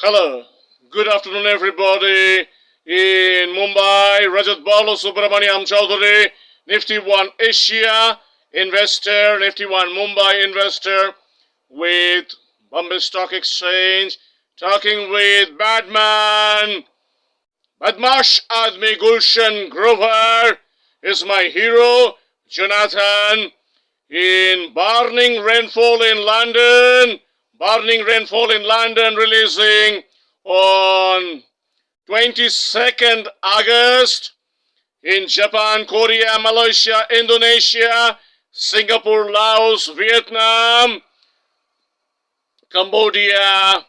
Hello, good afternoon, everybody. In Mumbai, Rajat Balo Subramaniam Chaudhary, Nifty One Asia investor, Nifty One Mumbai investor with Bombay Stock Exchange, talking with Batman. Badmash Admi Gulshan Grover is my hero, Jonathan. In Burning Rainfall in London, releasing on 22nd August. In Japan, Korea, Malaysia, Indonesia, Singapore, Laos, Vietnam, Cambodia,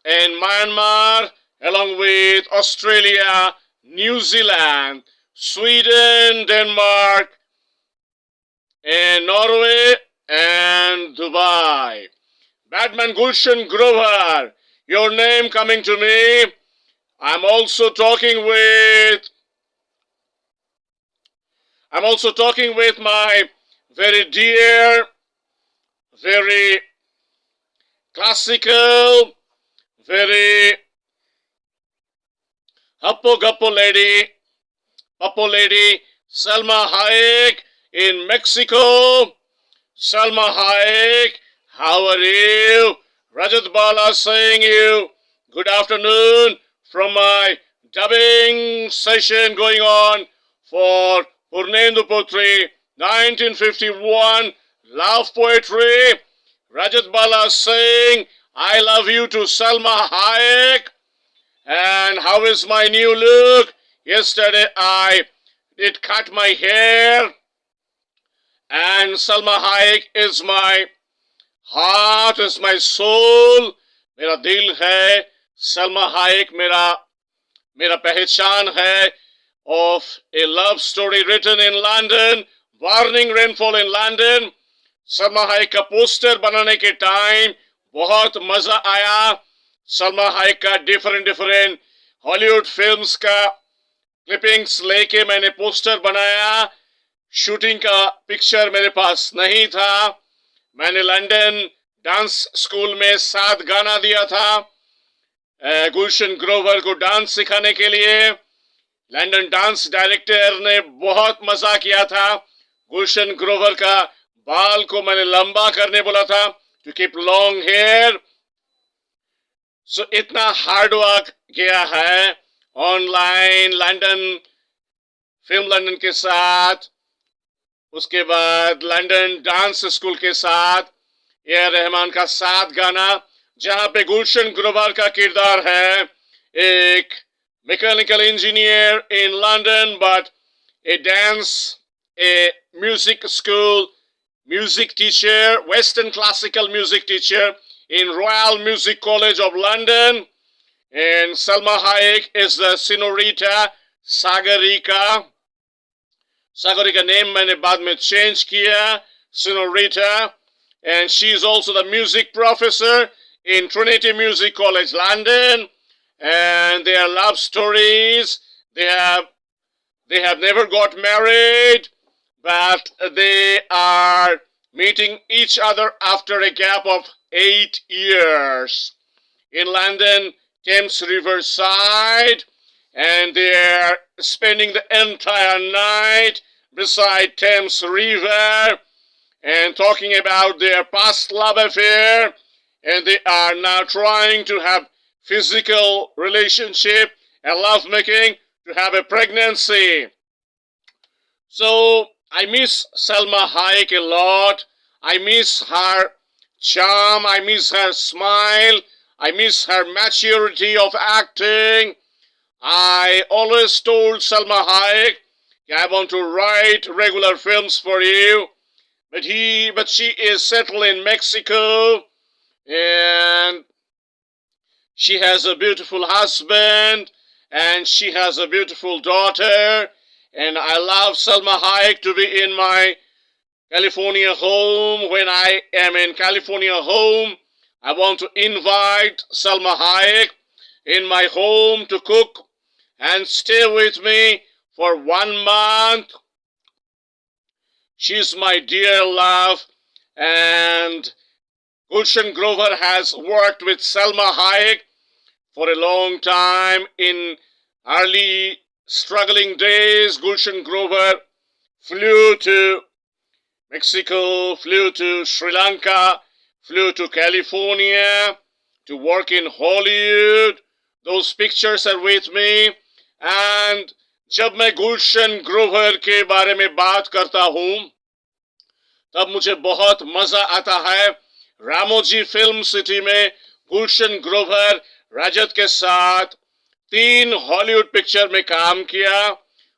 and Myanmar, along with Australia, New Zealand, Sweden, Denmark, and Norway and Dubai. Batman Gulshan Grover, your name coming to me. I'm also talking with my very dear, very classical, very happo gappo lady, Papo lady, Salma Hayek in Mexico. Salma Hayek, how are you? Rajat Bala saying you good afternoon from my dubbing session going on for Purnendu Putri 1951 love poetry. Rajat Bala saying I love you to Salma Hayek. And how is my new look? Yesterday I did cut my hair. And Salma Hayek is my heart, is my soul. मेरा दिल है. Salma Hayek मेरा पहचान है. Of a love story written in London, Burning Rainfall in London. Salma Hayek का poster बनाने के time बहुत मजा आया. सलमा हाइक का डिफरेंट हॉलीवुड फिल्म्स का क्लिपिंग्स लेके मैंने पोस्टर बनाया. शूटिंग का पिक्चर मेरे पास नहीं था. मैंने लंदन डांस स्कूल में 7 गाना दिया था गुलशन ग्रोवर को डांस सिखाने के लिए. लंदन डांस डायरेक्टर ने बहुत मजा किया था. गुलशन ग्रोवर का बाल को मैंने लंबा करने बोला था, टू कीप लॉन्ग हेयर. सो इतना हार्ड वर्क किया है ऑनलाइन फिल्म लंदन के साथ, उसके बाद लंदन डांस स्कूल के साथ, ए आर रहमान का 7 गाना, जहां पे गुलशन ग्रोवर का किरदार है एक mechanical engineer in London but A music school music teacher, Western classical music teacher in Royal Music College of London. And Salma Hayek is the Senorita Sagarika. Sagarika name मैंने बाद में change किया, Senorita. And she is also the music professor in Trinity Music College, London. And their love stories, they have never got married, but they are meeting each other after a gap of 8 years in London, Thames River side, and they are spending the entire night beside Thames River and talking about their past love affair, and they are now trying to have physical relationship and lovemaking to have a pregnancy. So I miss Salma Hayek a lot. I miss her charm. I miss her smile. I miss her maturity of acting. I always told Salma Hayek, I want to write regular films for you. But she is settled in Mexico, and she has a beautiful husband, and she has a beautiful daughter. And I love Salma Hayek to be in my California home. When I am in California home, I want to invite Salma Hayek in my home to cook and stay with me for 1 month. She's my dear love, and Gulshan Grover has worked with Selma Hayek for a long time. In early struggling days, Gulshan Grover flew to Mexico, flew to Sri Lanka, flew to California to work in Hollywood. Those pictures are with me. And जब मैं गुलशन ग्रोवर के बारे में बात करता हूं तब मुझे बहुत मजा आता है। रामोजी फिल्म सिटी में गुलशन ग्रोवर रजत के साथ 3 हॉलीवुड पिक्चर में काम किया।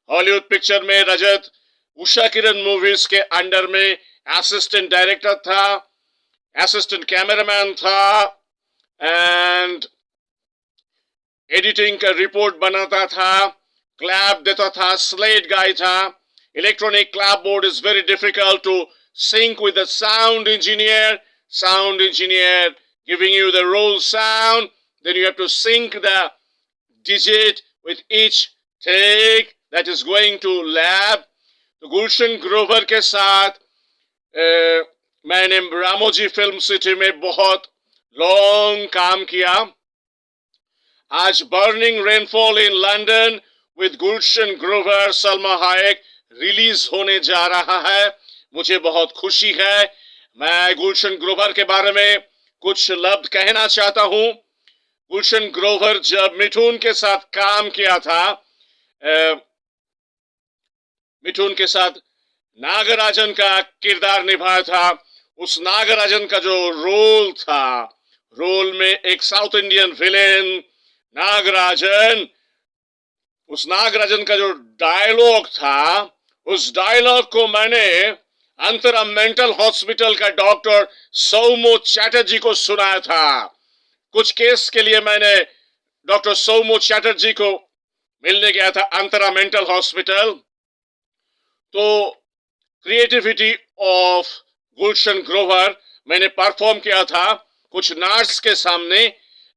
हॉलीवुड पिक्चर में रजत उषा किरण मूवीज के अंडर में असिस्टेंट डायरेक्टर था, असिस्टेंट कैमरामैन था एंड एडिटिंग का रिपोर्ट बनाता था, क्लैप देता था, स्लेट गाय था। Electronic clap board is very difficult to sync with the sound engineer giving you the roll sound, then you have to sync the digit with each take that is going to lab. तो गुलशन ग्रोवर के साथ मैंने Ramoji film city में बहुत long काम किया। आज burning rainfall in London with Gulshan Grover Salma Hayek release होने जा रहा है। मुझे बहुत खुशी है। मैं गुलशन ग्रोवर के बारे में कुछ लफ्ज कहना चाहता हूं। गुलशन ग्रोवर जब मिठुन के साथ काम किया था, मिठुन के साथ नागराजन का किरदार निभाया था। उस नागराजन का जो रोल था, रोल में एक साउथ इंडियन विलेन नागराजन, उस नागराजन का जो डायलॉग था, उस डायलॉग को मैंने अंतरा मेंटल हॉस्पिटल का डॉक्टर सौमो चैटर्जी को सुनाया था। कुछ केस के लिए मैंने डॉक्टर सौमो चैटर्जी को मिलने गया था अंतरा मेंटल हॉस्पिटल। तो क्रिएटिविटी ऑफ गुलशन ग्रोवर मैंने परफॉर्म किया था कुछ नर्स के सामने।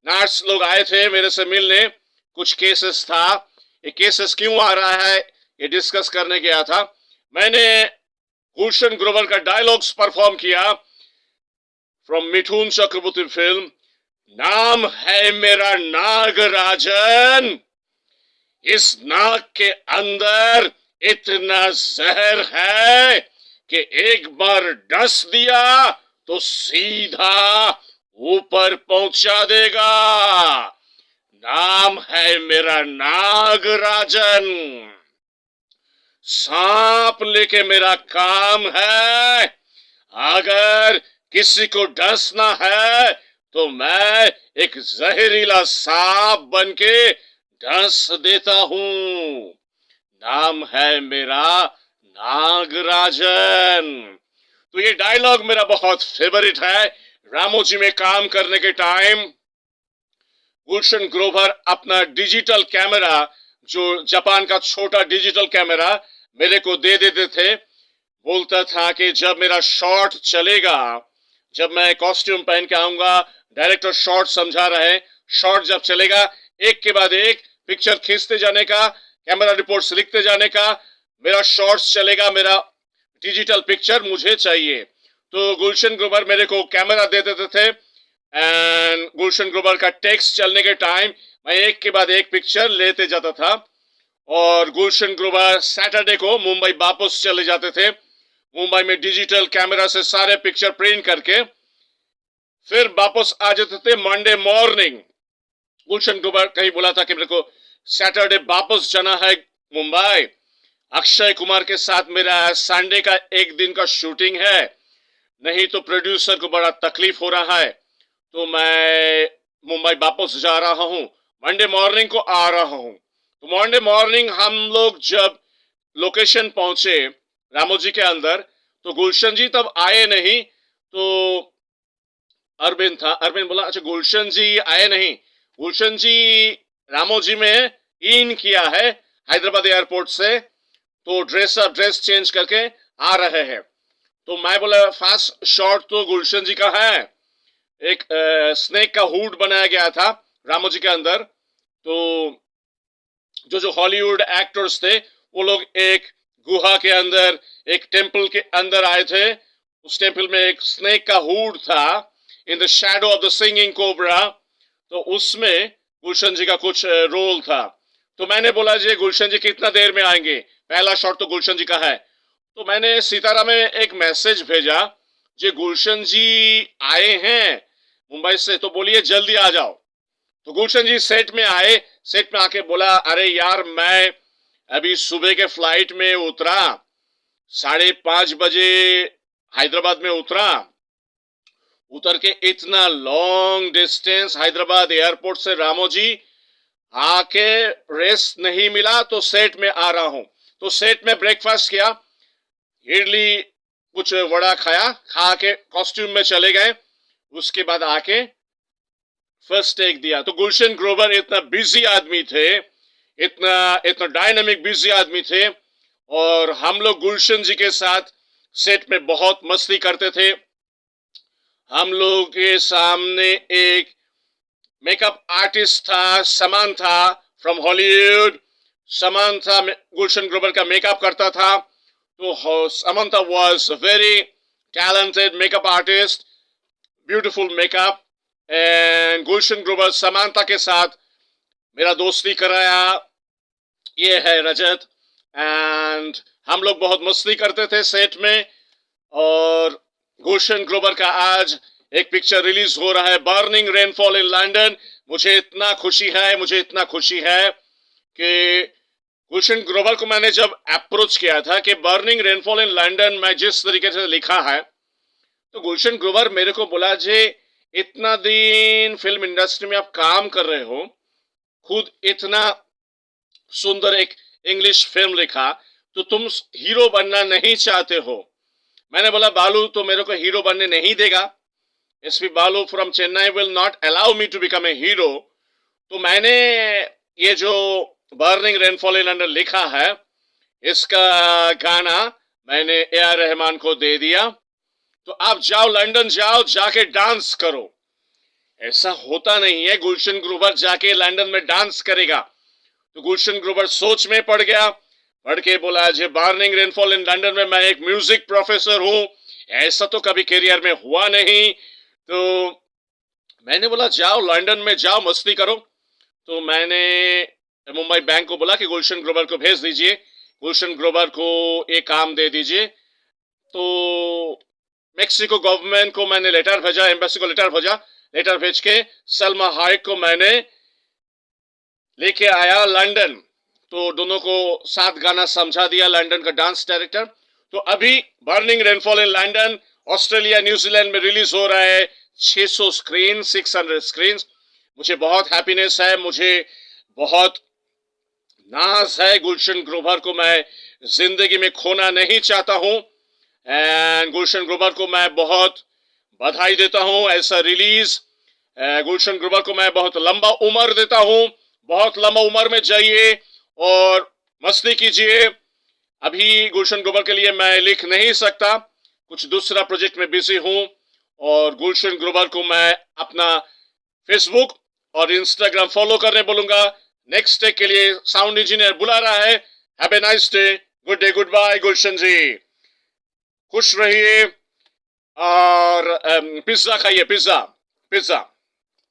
नर्स लोग आए थे मेरे से मिलने, कुछ केसेस था, ये केसेस क्यों आ रहा है ये डिस्कस करने गया था। मैंने गुलशन ग्रोवर का डायलॉग्स परफॉर्म किया फ्रॉम मिठुन चक्रवर्ती फिल्म। नाम है मेरा नागराजन, इस नाग के अंदर इतना जहर है कि एक बार डस दिया तो सीधा ऊपर पहुंचा देगा। नाम है मेरा नागराजन, सांप लेके मेरा काम है। अगर किसी को डसना है तो मैं एक जहरीला सांप बनके डस देता हूं। नाम है मेरा नागराजन। तो ये डायलॉग मेरा बहुत फेवरेट है। रामोजी में काम करने के टाइम गुलशन ग्रोवर अपना डिजिटल कैमरा, जो जापान का छोटा डिजिटल कैमरा, मेरे को दे देते थे। बोलता था कि जब मेरा शॉट चलेगा, जब मैं कॉस्ट्यूम पहन के आऊंगा, डायरेक्टर शॉट समझा रहे, शॉट जब चलेगा एक के बाद एक पिक्चर खींचते जाने का, कैमरा रिपोर्ट्स लिखते जाने का, मेरा शॉट्स चलेगा, मेरा डिजिटल पिक्चर मुझे चाहिए। तो गुलशन ग्रोवर मेरे को कैमरा दे देते थे एंड गुलशन ग्रोवर का टेक्स्ट चलने के टाइम मैं एक के बाद एक पिक्चर लेते जाता था। और गुलशन ग्रोवर सैटरडे को मुंबई वापस चले जाते थे। मुंबई में डिजिटल कैमरा से सारे पिक्चर प्रिंट करके फिर वापस आ जाते थे मंडे मॉर्निंग। गुलशन ग्रोवर कहीं बोला था कि मेरे को सैटरडे वापस जाना है मुंबई, अक्षय कुमार के साथ मेरा संडे का एक दिन का शूटिंग है, नहीं तो प्रोड्यूसर को बड़ा तकलीफ हो रहा है, तो मैं मुंबई वापस जा रहा हूं, मंडे मॉर्निंग को आ रहा हूं। तो मंडे मॉर्निंग हम लोग जब लोकेशन पहुंचे रामोजी के अंदर, तो गुलशन जी तब आए नहीं। तो अरविंद था, अरविंद बोला अच्छा गुलशन जी आए नहीं, गुलशन जी रामोजी में इन किया है हैदराबाद एयरपोर्ट से, तो ड्रेस चेंज करके आ रहे हैं। तो मैं बोला फास्ट शॉट तो गुलशन जी का है, एक स्नेक का हुड बनाया गया था रामोजी के अंदर। तो जो हॉलीवुड एक्टर्स थे वो लोग एक गुहा के अंदर, एक टेंपल के अंदर आए थे। उस टेंपल में एक स्नेक का हुड था, in the shadow of the singing cobra, तो उसमें गुलशन जी का कुछ रोल था। तो मैंने बोला जी गुलशन जी कितना देर में आएंगे, पहला शॉट तो गुलशन जी का है। तो मैंने सितारा में एक मैसेज भेजा, जी गुलशन जी आए हैं मुंबई से, तो बोलिए जल्दी आ जाओ। तो गुलशन जी सेट में आए, सेट में आके बोला अरे यार मैं अभी सुबह के फ्लाइट में उतरा, 5:30 बजे हैदराबाद में उतरा, उतर के इतना लॉन्ग डिस्टेंस हैदराबाद एयरपोर्ट से रामोजी आके रेस्ट नहीं मिला, तो सेट में आ रहा हूं। तो सेट में ब्रेकफास्ट किया, इडली कुछ वड़ा खाया, खा के कॉस्ट्यूम में चले गए, उसके बाद आके फर्स्ट टेक दिया। तो गुलशन ग्रोवर इतना बिजी आदमी थे, इतना इतना डायनामिक बिजी आदमी थे, और हम लोग गुलशन जी के साथ सेट में बहुत मस्ती करते थे। हम लोग के सामने एक मेकअप आर्टिस्ट था, Samantha from Hollywood. Samantha Gulshan Grover का मेकअप करता था। तो Samantha was very talented makeup artist, beautiful makeup, and Gulshan Grover Samantha के साथ मेरा दोस्ती कराया। ये है रजत, एंड हम लोग बहुत मस्ती करते थे सेट में। और गुलशन ग्रोवर का आज एक पिक्चर रिलीज हो रहा है, बर्निंग रेनफॉल इन लंदन। मुझे इतना खुशी है कि गुलशन ग्रोवर को मैंने जब अप्रोच किया था कि बर्निंग रेनफॉल इन लंदन मैं जिस तरीके से लिखा है, तो गुलशन ग्रोवर मेरे को बोला जी इतना दिन फिल्म इंडस्ट्री में आप काम कर रहे हो, खुद इतना सुंदर एक इंग्लिश फिल्म लिखा, तो तुम हीरो बनना नहीं चाहते हो? मैंने बोला बालू तो मेरे को हीरो बनने नहीं देगा, SP Balu from Chennai will not allow me to become a hero. तो मैंने ये जो बर्निंग रेनफॉल इन लंदन लिखा है, इसका गाना मैंने ए आर रहमान को दे दिया, तो आप जाओ लंदन, जाओ जाके डांस करो। ऐसा होता नहीं है गुलशन ग्रोवर जाके लंदन में डांस करेगा। तो गुलशन ग्रोवर सोच में पड़ गया, पढ़ के बोला जी बर्निंग रेनफॉल इन लंदन में मैं एक म्यूजिक प्रोफेसर हूं, ऐसा तो कभी करियर में हुआ नहीं। तो मैंने बोला जाओ लंदन में जाओ मस्ती करो। तो मैंने मुंबई बैंक को बोला कि गुलशन ग्रोवर को भेज दीजिए, गुलशन ग्रोवर को एक काम दे दीजिए। तो मेक्सिको गवर्नमेंट को मैंने लेटर भेजा, एम्बेसी को लेटर भेज के सलमा हाइक को मैंने लेके आया लंदन। तो दोनों को साथ गाना समझा दिया लंदन का डांस डायरेक्टर। तो अभी burning rainfall in London Australia New Zealand में रिलीज हो रहा है, 600 स्क्रीन, 600 स्क्रीन। मुझे बहुत हैप्पीनेस है, मुझे बहुत नाज है, गुलशन ग्रोवर को मैं जिंदगी में खोना नहीं चाहता हूं, एंड गुलशन ग्रोवर को मैं बहुत बधाई देता हूं ऐसा रिलीज। गुलशन ग्रोवर को मैं बहुत लंबा उम्र देता हूं, बहुत लंबा उम्र में जाइए और मस्ती कीजिए। अभी गुलशन ग्रोवर के लिए मैं लिख नहीं सकता, कुछ दूसरा प्रोजेक्ट में बिजी हूं, और गुलशन ग्रोवर को मैं अपना फेसबुक और इंस्टाग्राम फॉलो करने बोलूंगा। नेक्स्ट डे के लिए साउंड इंजीनियर बुला रहा है। Have a nice day, good day, goodbye Gulshan ji, खुश रहिए, और पिज्जा खाइए, पिज्जा पिज्जा।